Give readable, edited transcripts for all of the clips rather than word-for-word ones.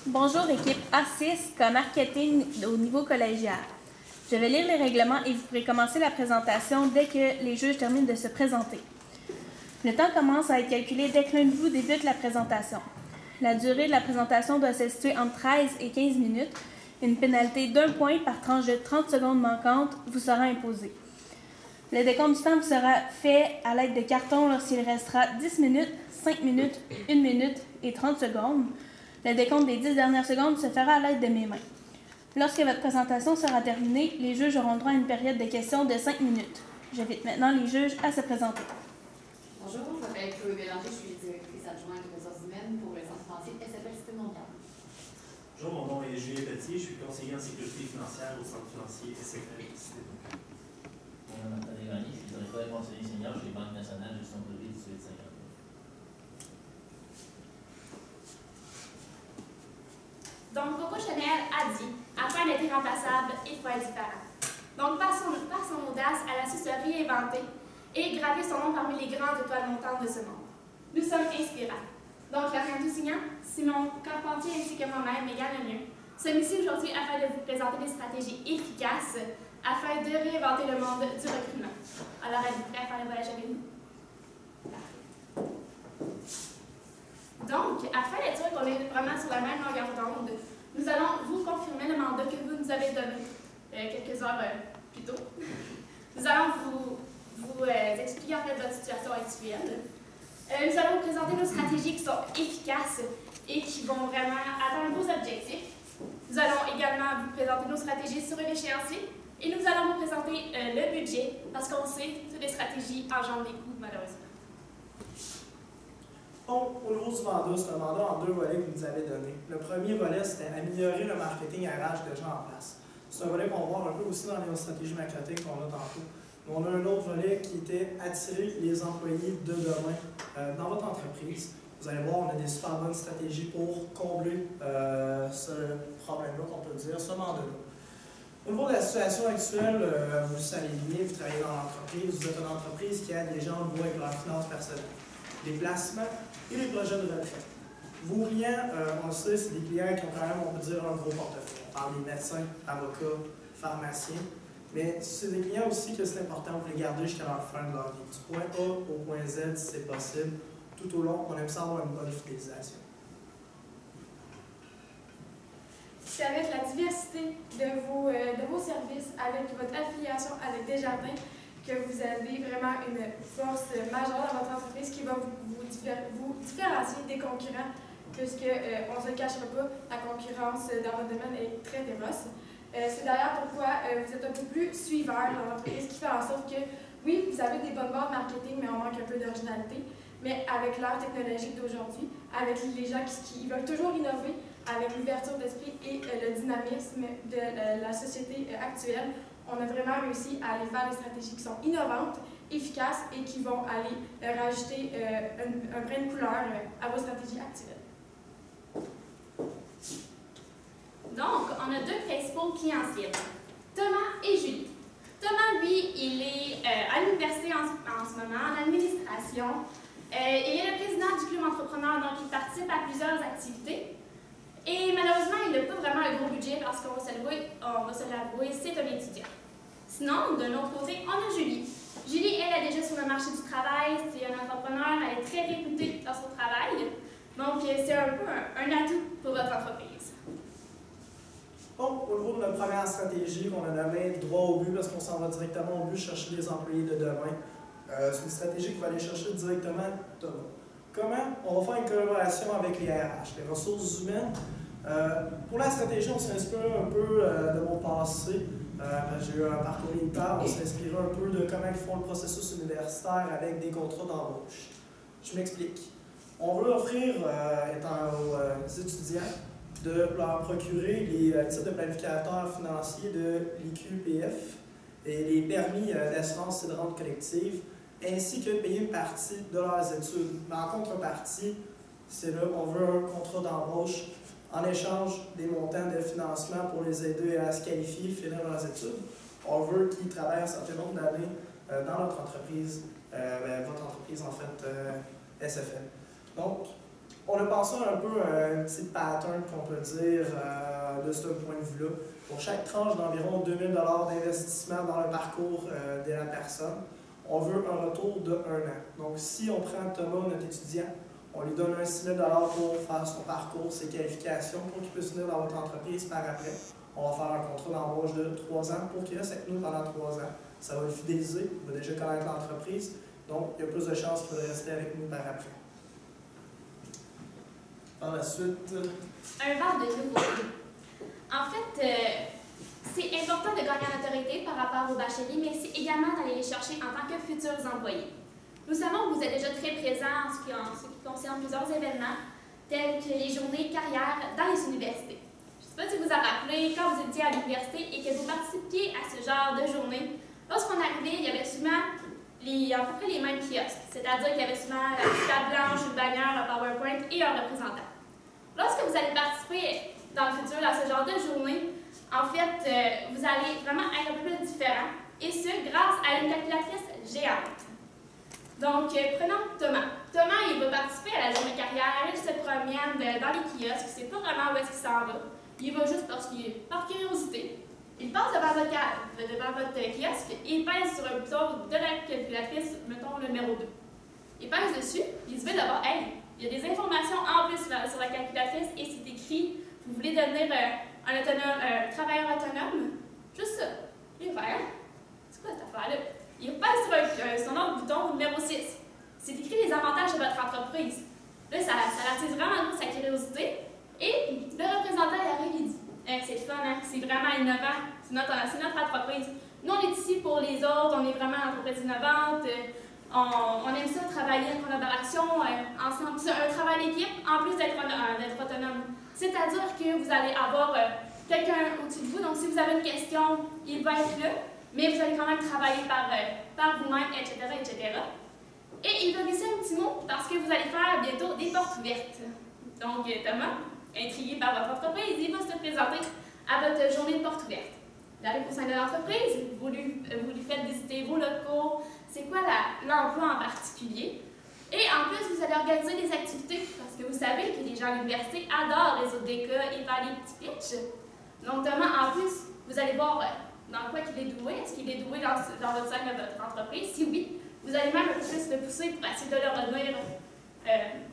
Bonjour équipe A6 marketing au niveau collégial. Je vais lire les règlements et vous pourrez commencer la présentation dès que les juges terminent de se présenter. Le temps commence à être calculé dès que l'un de vous débute la présentation. La durée de la présentation doit se situer entre 13 et 15 minutes. Une pénalité d'1 point par tranche de 30 secondes manquantes vous sera imposée. Le décompte du temps vous sera fait à l'aide de cartons lorsqu'il restera 10 minutes, 5 minutes, 1 minute et 30 secondes. Le décompte des 10 dernières secondes se fera à l'aide de mes mains. Lorsque votre présentation sera terminée, les juges auront droit à une période de questions de 5 minutes. J'invite maintenant les juges à se présenter. Bonjour, je m'appelle Chloé Bélanger, je suis directrice adjointe des ressources humaines pour le Centre financier SFL Cité Montréal. Bonjour, mon nom est Julien Petit, je suis conseiller en sécurité financière au Centre financier SFL Cité Montréal. Mon nom est Martin Desvaniers, je suis directeur et conseiller senior chez Banque nationale de gestion privée du 1850. Donc, Coco Chanel a dit, afin d'être irremplaçable, il faut être différent. Donc, par son audace, elle a su se réinventer et graver son nom parmi les grandes étoiles montantes de ce monde. Nous sommes inspirants. Donc, Laurent Toussignan, Simon Carpentier ainsi que moi-même, Mégane Lemieux, sommes ici aujourd'hui afin de vous présenter des stratégies efficaces afin de réinventer le monde du recrutement. Alors, êtes-vous prêts à faire le voyage avec nous? Donc, afin d'être sûr qu'on est vraiment sur la même longueur d'onde, nous allons vous confirmer le mandat que vous nous avez donné quelques heures plus tôt. Nous allons vous expliquer en fait votre situation actuelle. Nous allons vous présenter nos stratégies qui sont efficaces et qui vont vraiment atteindre vos objectifs. Nous allons également vous présenter nos stratégies sur un échéancier et nous allons vous présenter le budget parce qu'on sait que toutes les stratégies engendrent des coûts malheureusement. Donc, au niveau du mandat, c'est un mandat en 2 volets que vous nous avez donné. Le premier volet, c'était améliorer le marketing RH déjà en place. C'est un volet qu'on va voir un peu aussi dans les stratégies marketing qu'on a tantôt. On a un autre volet qui était attirer les employés de demain dans votre entreprise. Vous allez voir, on a des super bonnes stratégies pour combler ce problème-là, qu'on peut dire, ce mandat-là. Au niveau de la situation actuelle, vous le savez bien, vous travaillez dans l'entreprise, vous êtes une entreprise qui aide les gens de avec leurs finances personnelles, les placements et les projets de retraite. Vos clients, on le sait, c'est des clients qui ont quand même, on peut dire, un gros portefeuille. On parle des médecins, avocats, pharmaciens, mais c'est des clients aussi que c'est important de les garder jusqu'à la fin de leur vie. Du point A au point Z, si c'est possible, tout au long, on aime ça avoir une bonne fidélisation. C'est avec la diversité de vos services, avec votre affiliation avec Desjardins, que vous avez vraiment une force majeure dans votre entreprise qui va vous différencier des concurrents, puisque on ne se le cachera pas, la concurrence dans votre domaine est très féroce. C'est d'ailleurs pourquoi vous êtes un peu plus suiveur dans l'entreprise, qui fait en sorte que, oui, vous avez des bonnes bases marketing, mais on manque un peu d'originalité. Mais avec l'ère technologique d'aujourd'hui, avec les gens qui veulent toujours innover, avec l'ouverture d'esprit et le dynamisme de la société actuelle, on a vraiment réussi à aller faire des stratégies qui sont innovantes, efficaces et qui vont aller rajouter un brin de couleur à vos stratégies actuelles. Donc, on a 2 principaux clients cibles, Thomas et Julie. Thomas, lui, il est à l'université en ce moment, en administration. Il est le président du club entrepreneur, donc il participe à plusieurs activités. Et malheureusement, il n'a pas vraiment un gros budget parce qu'on va se l'avouer, c'est un étudiant. Sinon, de l'autre côté, on a Julie. Julie, elle est déjà sur le marché du travail, c'est un entrepreneur, elle est très réputée dans son travail. Donc, c'est un peu un atout pour votre entreprise. Donc, au niveau de notre première stratégie qu'on a nommée droit au but, parce qu'on s'en va directement au but chercher les employés de demain, c'est une stratégie qui va aller chercher directement Thomas. Comment? On va faire une collaboration avec les RH, les ressources humaines. Pour la stratégie, on s'inspire un peu de mon passé. J'ai eu un parcours militaire, on s'est inspiré un peu de comment ils font le processus universitaire avec des contrats d'embauche. Je m'explique. On veut offrir aux étudiants de leur procurer les titres de planificateur financier de l'IQPF et les permis d'assurance et de rente collective, ainsi que payer une partie de leurs études. Mais en contrepartie, c'est là qu'on veut un contrat d'embauche en échange des montants de financement pour les aider à se qualifier, finir leurs études. On veut qu'ils travaillent un certain nombre d'années dans notre entreprise, votre entreprise en fait, SFL. Donc, on a pensé un peu à un petit pattern qu'on peut dire de ce point de vue-là. Pour chaque tranche d'environ 2 000 $ d'investissement dans le parcours de la personne, on veut un retour de 1 an. Donc, si on prend Thomas, notre étudiant, on lui donne un 6 000 $ pour faire son parcours, ses qualifications, pour qu'il puisse venir dans votre entreprise par après. On va faire un contrat d'embauche de 3 ans pour qu'il reste avec nous pendant 3 ans. Ça va le fidéliser, il va déjà connaître l'entreprise, donc il y a plus de chances qu'il va rester avec nous par après. Par la suite... Un vent de nouveauté. En fait, c'est important de gagner en autorité par rapport aux bacheliers, mais c'est également d'aller les chercher en tant que futurs employés. Nous savons que vous êtes déjà très présents en ce qui concerne plusieurs événements, tels que les journées carrières dans les universités. Je ne sais pas si vous vous rappelez, quand vous étiez à l'université et que vous participiez à ce genre de journée, lorsqu'on arrivait, il y avait souvent à peu près les mêmes kiosques, c'est-à-dire qu'il y avait souvent la petite table blanche, une bannière, un PowerPoint et un représentant. Lorsque vous allez participer dans le futur à ce genre de journée, en fait, vous allez vraiment être un peu plus différent, et ce, grâce à une calculatrice géante. Donc, prenons Thomas. Thomas, il va participer à la journée carrière, il se promène dans les kiosques, il ne sait pas vraiment où est-ce qu'il s'en va. Il va juste par curiosité. Il passe devant votre kiosque et il pèse sur un bouton de la calculatrice, mettons le numéro 2. Il pèse dessus, il se met d'abord, hey, il y a des informations en plus sur la calculatrice et c'est écrit, vous voulez devenir un travailleur autonome? Juste ça. Il va faire, c'est quoi cette affaire-là? Il pèse sur son autre bouton numéro 6. C'est écrit les avantages de votre entreprise. Là, ça attise vraiment sa curiosité. Et le représentant il arrive et dit c'est le fun, hein? C'est vraiment innovant, c'est notre entreprise. Nous, on est ici pour les autres, on est vraiment une entreprise innovante, on aime ça travailler en collaboration, ensemble. C'est un travail d'équipe en plus d'être autonome. C'est-à-dire que vous allez avoir quelqu'un au-dessus de vous, donc si vous avez une question, il va être là, mais vous allez quand même travailler par vous-même, etc., etc. Et il va glisser un petit mot parce que vous allez faire bientôt des portes ouvertes. Donc, Thomas, intrigué par votre entreprise, il va se présenter à votre journée de portes ouvertes. Vous arrivez au sein de l'entreprise, vous lui faites visiter vos locaux, c'est quoi l'emploi en particulier. Et en plus, vous allez organiser des activités, parce que vous savez que les gens à l'université adorent les autres cas et faire des petits pitchs. Donc, Thomas, en plus, vous allez voir dans quoi il est doué. Est-ce qu'il est doué dans votre sein de votre entreprise? Si oui, vous allez même un peu plus le pousser pour essayer de le retenir,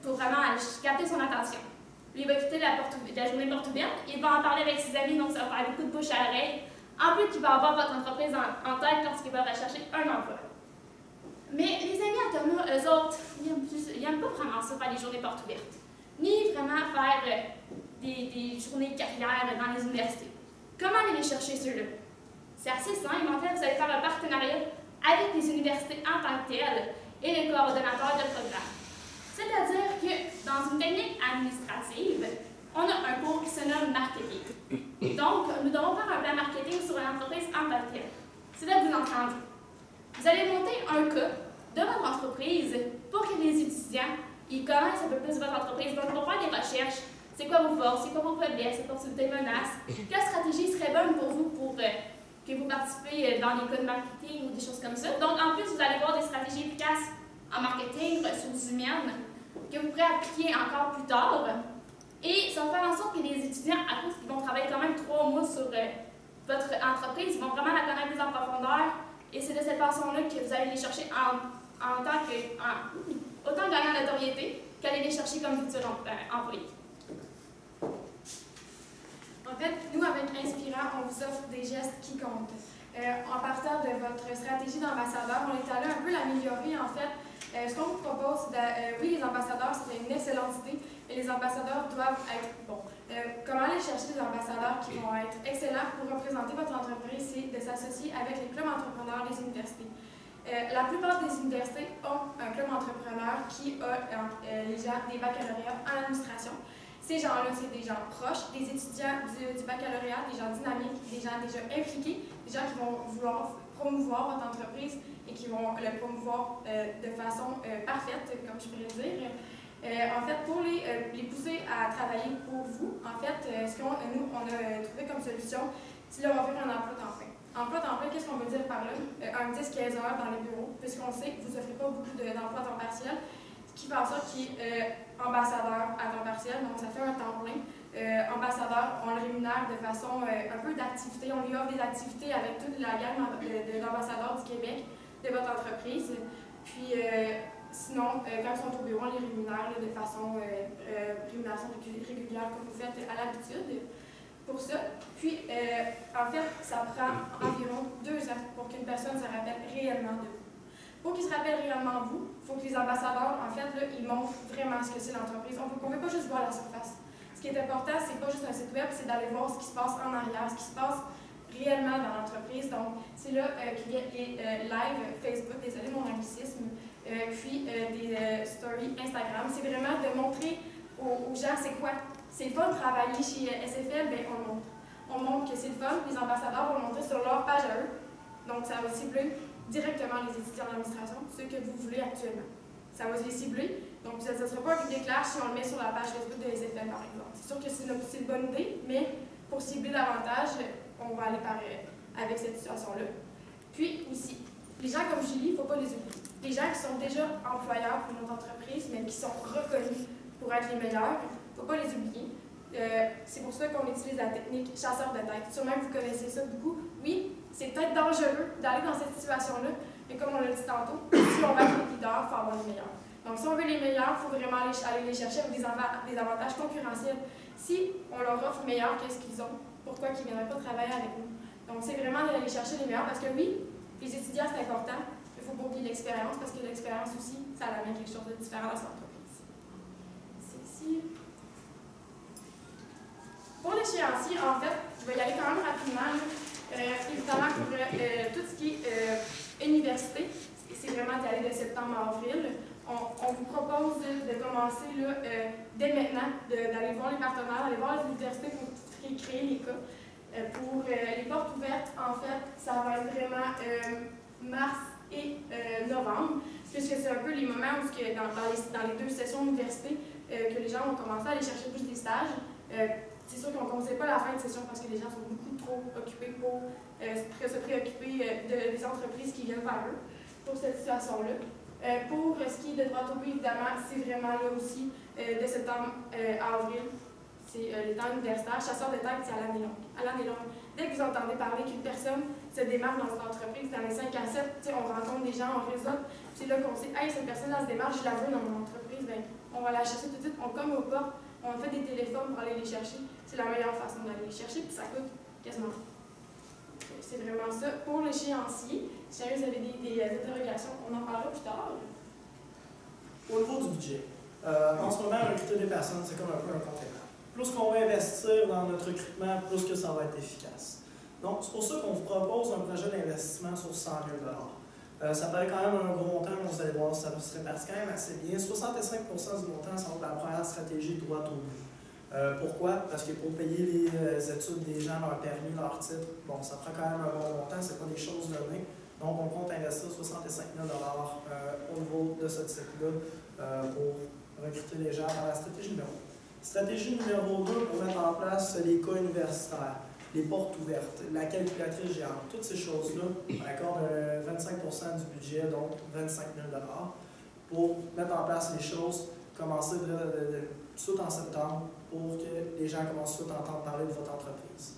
pour vraiment capter son attention. Lui, il va quitter la journée porte ouverte, il va en parler avec ses amis, donc ça va faire beaucoup de bouche à l'oreille. En plus, il va avoir votre entreprise en tête lorsqu'il va rechercher un emploi. Mais les amis à Thomas, eux autres, ils n'aiment pas vraiment ça, faire des journées portes ouvertes, ni vraiment faire des journées de carrière dans les universités. Comment aller les chercher ceux-là? C'est assez simple. En fait, vous allez faire un partenariat avec les universités en tant que telles et les coordonnateurs de programme. C'est-à-dire que dans une technique administrative, on a un cours qui se nomme marketing. Donc, nous devons faire un plan marketing sur une entreprise en tant que telle. C'est là que vous entendez. Vous allez monter un cas de votre entreprise pour que les étudiants ils connaissent un peu plus votre entreprise. Donc, pour faire des recherches, c'est quoi vos forces, c'est quoi vos faiblesses, opportunités, menaces, quelle stratégie serait bonne pour vous pour que vous participez dans les cas de marketing ou des choses comme ça. Donc, en plus, vous allez voir des stratégies efficaces en marketing, ressources humaines, que vous pourrez appliquer encore plus tard. Et ça va faire en sorte que les étudiants, à cause qu'ils vont travailler quand même 3 mois sur votre entreprise, ils vont vraiment la connaître plus en profondeur. Et c'est de cette façon-là que vous allez les chercher en tant que, autant gagnant en notoriété qu'aller les chercher comme futurs employés. En fait, nous, avec Inspirant, on vous offre des gestes qui comptent. En partant de votre stratégie d'ambassadeur, on est allé un peu l'améliorer, en fait. Ce qu'on vous propose, oui, les ambassadeurs, c'est une excellente idée, et les ambassadeurs doivent être bons. Comment aller chercher des ambassadeurs qui vont être excellents pour représenter votre entreprise, c'est de s'associer avec les clubs entrepreneurs des universités. La plupart des universités ont un club entrepreneur qui a les gens des baccalauréats en administration. Ces gens-là, c'est des gens proches, des étudiants du baccalauréat, des gens dynamiques, des gens déjà impliqués, des gens qui vont vouloir promouvoir votre entreprise et qui vont le promouvoir de façon parfaite, comme je pourrais dire. En fait, pour les pousser à travailler pour vous, en fait, ce qu'on nous, on a trouvé comme solution, c'est leur offrir un emploi temps plein. Emploi temps plein, qu'est-ce qu'on veut dire par là? Un 10-15 heures dans les bureaux, puisqu'on sait que vous n'offrez pas beaucoup d'emplois temps partiel. ce qui fait en sorte qu'il est ambassadeur à temps partiel, donc ça fait un temps plein. Ambassadeur, on le rémunère de façon un peu d'activité. On lui offre des activités avec toute la gamme de l'ambassadeur du Québec de votre entreprise. Puis sinon, quand ils sont au bureau, on les rémunère de façon rémunération régulière comme vous faites à l'habitude pour ça. Puis en fait, ça prend environ 2 ans pour qu'une personne se rappelle réellement de vous. Pour qu'ils se rappellent réellement de vous, il faut que les ambassadeurs, en fait, là, ils montrent vraiment ce que c'est l'entreprise. On ne peut pas juste voir la surface. Ce qui est important, c'est pas juste un site web, c'est d'aller voir ce qui se passe en arrière, ce qui se passe réellement dans l'entreprise. Donc, c'est là qu'il y a les lives Facebook, désolé mon anglicisme, puis des stories Instagram. C'est vraiment de montrer aux gens c'est quoi. C'est le fun de travailler chez SFL, bien on le montre. On montre que c'est le fun, les ambassadeurs vont le montrer sur leur page à eux. Donc, ça va cibler directement les étudiants d'administration, ceux que vous voulez actuellement. Ça va les cibler. Donc, ça ne sera pas un déclare si on le met sur la page Facebook de SFL, par exemple. C'est sûr que c'est une bonne idée, mais pour cibler davantage, on va aller avec cette situation-là. Puis aussi, les gens comme Julie, il ne faut pas les oublier. Les gens qui sont déjà employeurs pour notre entreprise, mais qui sont reconnus pour être les meilleurs, il ne faut pas les oublier. C'est pour ça qu'on utilise la technique chasseur de tête. Sûrement que vous connaissez ça beaucoup. Oui, c'est peut-être dangereux d'aller dans cette situation-là, mais comme on l'a dit tantôt, si on va être les leaders, il faut avoir les meilleurs. Donc, si on veut les meilleurs, il faut vraiment aller les chercher avec des avantages concurrentiels. Si on leur offre meilleur qu'est-ce qu'ils ont, pourquoi ils ne viendraient pas travailler avec nous? Donc, c'est vraiment d'aller chercher les meilleurs parce que oui, les étudiants, c'est important. Il faut pas oublier l'expérience parce que l'expérience aussi, ça amène quelque chose de différent dans cette entreprise. C'est ici. Pour l'échéancier, en fait, je vais y aller quand même rapidement. Évidemment, pour tout ce qui est université, c'est vraiment d'y aller de septembre à avril. On vous propose de commencer là, dès maintenant, d'aller voir les partenaires, d'aller voir les universités pour créer les cas. Pour les portes ouvertes, en fait, ça va être vraiment mars et novembre, puisque c'est un peu les moments où dans les 2 sessions d'université que les gens vont commencer à aller chercher plus des stages. C'est sûr qu'on ne conseille pas la fin de session parce que les gens sont beaucoup trop occupés pour se préoccuper des entreprises qui viennent vers eux pour cette situation-là. Pour ce qui est de droit au but, évidemment, c'est vraiment là aussi de septembre à avril. C'est les temps universitaires. Chasseur de tête, c'est à l'année longue. À l'année longue. Dès que vous entendez parler qu'une personne se démarque dans une entreprise, dans les 5 à 7, on rencontre des gens, on réseaute, c'est là qu'on sait, hey, cette personne-là se démarque, je la veux dans mon entreprise, bien, on va la chercher tout de suite, on cogne aux portes, on fait des téléphones pour aller les chercher. C'est la meilleure façon d'aller les chercher, puis ça coûte quasiment rien. C'est vraiment ça. Pour l'échéancier, si jamais vous avez des interrogations, on en parlera plus tard. Au niveau du budget, en ce moment, recruter des personnes, c'est comme un peu un container. Plus qu'on va investir dans notre recrutement, plus que ça va être efficace. Donc, c'est pour ça qu'on vous propose un projet d'investissement sur 100 000 ça paraît quand même un gros montant, mais vous allez voir, ça se répartit quand même assez bien. 65 du montant sont de la première stratégie de droit au but. Pourquoi? Parce que pour payer les études des gens, leur permis, leur titre, bon, ça prend quand même un bon montant, c'est pas des choses données. Donc, on compte investir 65 000 au niveau de ce titre-là pour recruter les gens dans la stratégie numéro 1. Stratégie numéro 2, pour mettre en place les cas universitaires, les portes ouvertes, la calculatrice géante, toutes ces choses-là, on accorde 25 du budget, donc 25 000 pour mettre en place les choses, commencer tout de suite en septembre pour que les gens commencent tout de suite à entendre parler de votre entreprise.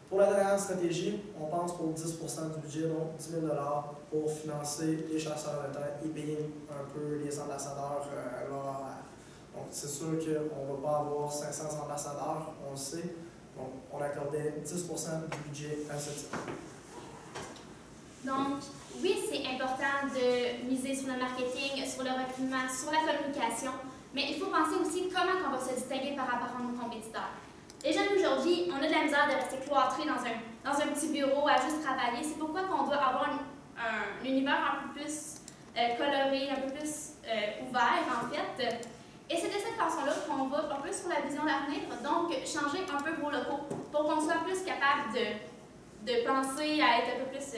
Pour la dernière stratégie, on pense pour 10 du budget, donc 10 000 pour financer les chasseurs de tête et payer un peu les ambassadeurs l'honoraire. Donc, c'est sûr qu'on ne va pas avoir 500 ambassadeurs, on le sait. Donc, on accordait 10 du budget à ce titre. Donc, oui, c'est important de miser sur le marketing, sur le recrutement, sur la communication, mais il faut penser aussi comment on va se distinguer par rapport à nos compétiteurs. Les jeunes aujourd'hui, on a de la misère de rester cloîtrés dans un petit bureau à juste travailler. C'est pourquoi on doit avoir un univers un peu plus coloré, un peu plus ouvert, en fait. Et c'est de cette façon-là qu'on va un peu sur la vision d'avenir, donc changer un peu vos locaux pour qu'on soit plus capable de penser à être un peu plus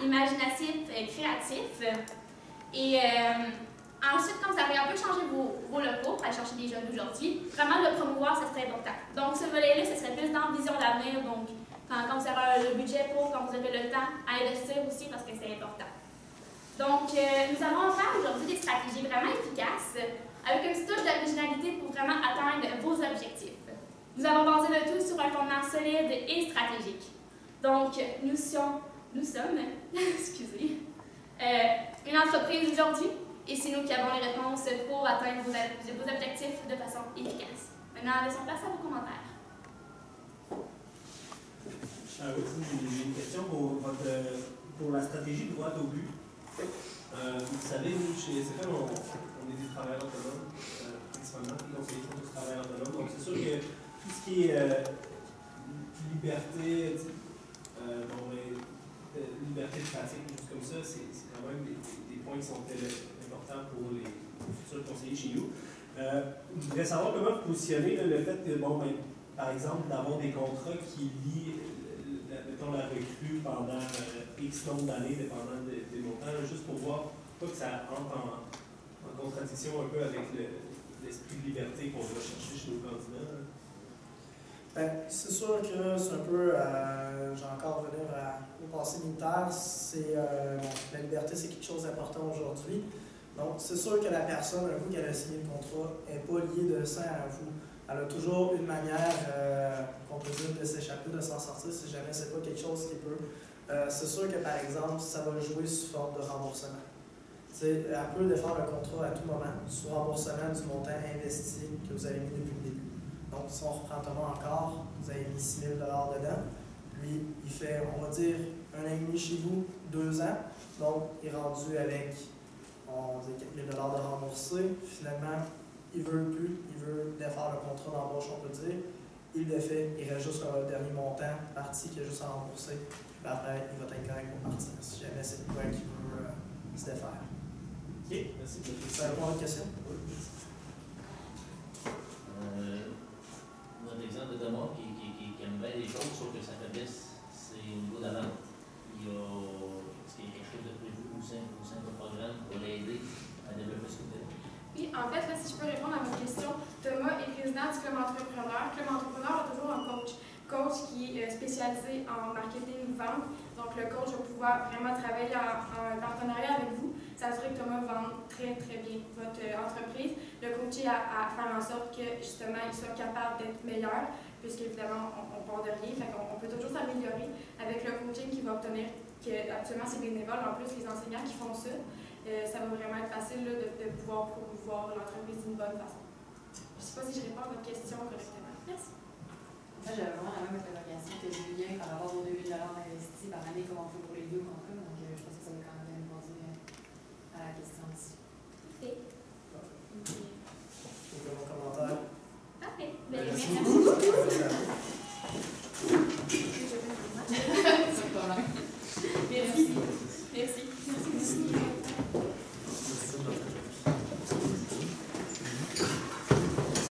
imaginatif, créatif. Et ensuite, quand vous avez un peu changé vos locaux pour aller chercher des jeunes d'aujourd'hui, vraiment le promouvoir, ça serait important. Donc ce volet-là, ce serait plus dans vision d'avenir, donc quand vous avez le budget pour, quand vous avez le temps à investir aussi, parce que c'est important. Donc, nous allons faire aujourd'hui des stratégies vraiment efficaces avec une petite touche d'originalité pour vraiment atteindre vos objectifs. Nous avons basé le tout sur un fondement solide et stratégique. Donc, nous sommes excusez, une entreprise aujourd'hui et c'est nous qui avons les réponses pour atteindre vos objectifs de façon efficace. Maintenant, laissons place à vos commentaires. J'ai une question pour la stratégie droit au but. Vous savez, nous, chez SFL, on est des travailleurs autonomes, principalement, les conseillers sont tous travailleurs autonomes. Donc, c'est sûr que tout ce qui est liberté, liberté de pratique, des choses comme ça, c'est quand même des points qui sont importants pour les futurs conseillers chez nous. Je voudrais savoir comment vous positionnez le fait que, par exemple, d'avoir des contrats qui lient mettons, la recrue pendant X nombre d'années, dépendant des montants, juste pour voir pas que ça entre en contradiction un peu avec l'esprit de liberté qu'on va chercher chez nos candidats. C'est sûr que c'est un peu, j'ai encore revenir au passé militaire, la liberté c'est quelque chose d'important aujourd'hui. Donc c'est sûr que la personne, un coup qu'elle a signé le contrat, n'est pas liée de ça à vous. Elle a toujours une manière, qu'on peut dire, de s'échapper, de s'en sortir si jamais c'est pas quelque chose qui peut. C'est sûr que par exemple, ça va jouer sous forme de remboursement. Elle peut défaire le contrat à tout moment, sous remboursement du montant investi que vous avez mis depuis le début. Donc, si on reprend Thomas encore, vous avez mis 6 000 dedans. Lui, il fait, on va dire, 1 an et demi chez vous, 2 ans. Donc, il est rendu avec, on dit 4 000 de remboursés. Finalement, il veut plus, il veut défaire le contrat d'embauche, on peut dire. Il le fait, il reste juste le dernier montant parti qui est juste à rembourser. Puis après, il va être correct pour partir, si jamais c'est le point qu'il veut se défaire. OK, merci. Ça répond à votre question? Notre exemple de Thomas qui aime bien les choses, sauf que sa faiblesse, c'est au niveau de la vente. Est-ce qu'il y a quelque chose de prévu au sein du programme pour l'aider à développer ce côté-là? Oui, en fait, là, si je peux répondre à votre question, Thomas est président du Club Entrepreneur. Club Entrepreneur a toujours un coach qui est spécialisé en marketing vente. Donc, le coach va pouvoir vraiment travailler en partenariat avec vous, s'assurer que Thomas vende très, très bien votre entreprise. Le coacher à faire en sorte que, justement, il soit capable d'être meilleur, puisqu'évidemment, on part de rien. Fait qu'on peut toujours s'améliorer avec le coaching qu'il va obtenir, que actuellement, c'est bénévole. En plus, les enseignants qui font ça, ça va vraiment être facile là, de pouvoir promouvoir l'entreprise d'une bonne façon. Je ne sais pas si je réponds à votre question correctement. Merci. Moi, j'avais vraiment la même interrogation que Julien par rapport aux 2 000 investis par année, comment on fait pour les 2 contrats. Donc, je pense que ça va quand même bien répondre à la question aussi. Parfait. Aucun commentaire? Parfait. Merci Merci. beaucoup.